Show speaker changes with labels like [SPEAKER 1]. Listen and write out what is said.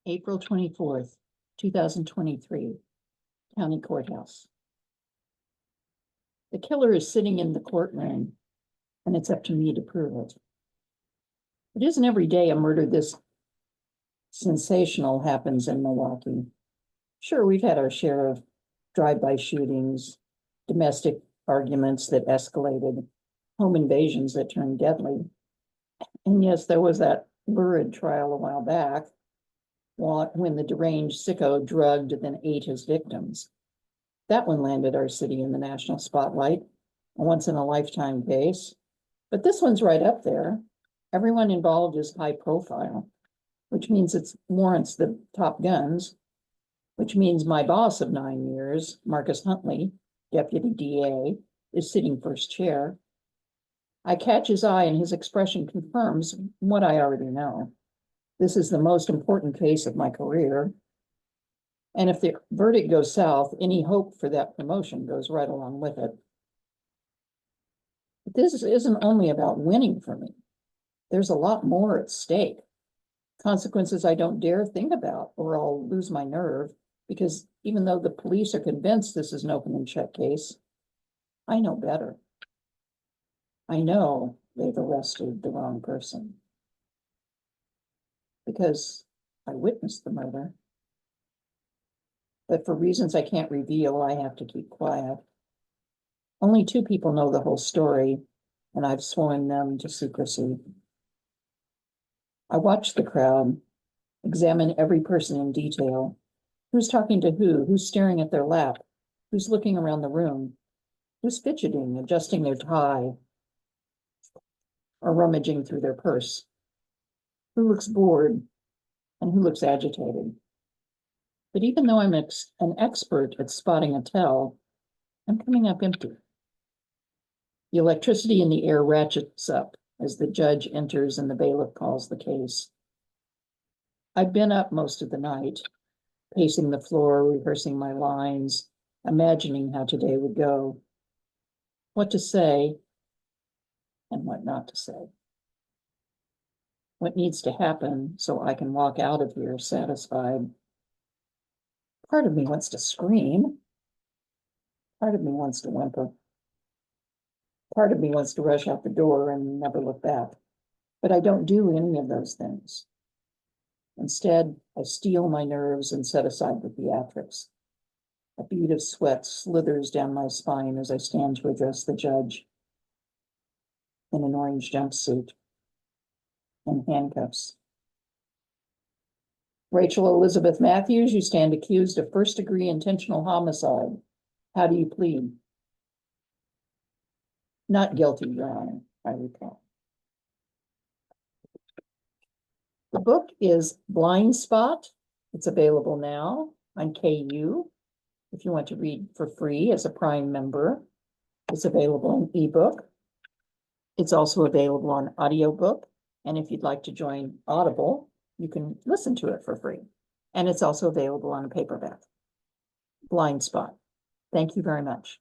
[SPEAKER 1] April 24th, 2023, County Courthouse. The killer is sitting in the courtroom, and it's up to me to prove it. It isn't every day a murder this sensational happens in Milwaukee. Sure, we've had our share of drive-by shootings, domestic arguments that escalated, home invasions that turned deadly. And yes, there was that lurid trial a while back when the deranged sicko drugged and then ate his victims. That one landed our city in the national spotlight, a once-in-a-lifetime case. But this one's right up there. Everyone involved is high profile, which means it warrants the top guns, which means my boss of 9 years, Marcus Huntley, deputy DA, is sitting first chair. I catch his eye and his expression confirms what I already know. This is the most important case of my career. And if the verdict goes south, any hope for that promotion goes right along with it. But this isn't only about winning for me. There's a lot more at stake. Consequences I don't dare think about, or I'll lose my nerve, because even though the police are convinced this is an open and shut case, I know better. I know they've arrested the wrong person, because I witnessed the murder. But for reasons I can't reveal, I have to keep quiet. Only 2 people know the whole story, and I've sworn them to secrecy. I watch the crowd, examine every person in detail. Who's talking to who's staring at their lap, who's looking around the room, who's fidgeting, adjusting their tie, or rummaging through their purse, who looks bored, and who looks agitated. But even though I'm an expert at spotting a tell, I'm coming up empty. The electricity in the air ratchets up as the judge enters and the bailiff calls the case. I've been up most of the night, pacing the floor, rehearsing my lines, imagining how today would go, what to say and what not to say, what needs to happen so I can walk out of here satisfied. Part of me wants to scream. Part of me wants to whimper. Part of me wants to rush out the door and never look back. But I don't do any of those things. Instead, I steel my nerves and set aside the theatrics. A bead of sweat slithers down my spine as I stand to address the judge in an orange jumpsuit and handcuffs. Rachel Elizabeth Matthews, you stand accused of first-degree intentional homicide. How do you plead? Not guilty, Your Honor, I recall. The book is BLINDSPOT. It's available now on KU. If you want to read for free as a Prime member, it's available in ebook. It's also available on audiobook. And if you'd like to join Audible, you can listen to it for free. And it's also available on a paperback. BLINDSPOT. Thank you very much.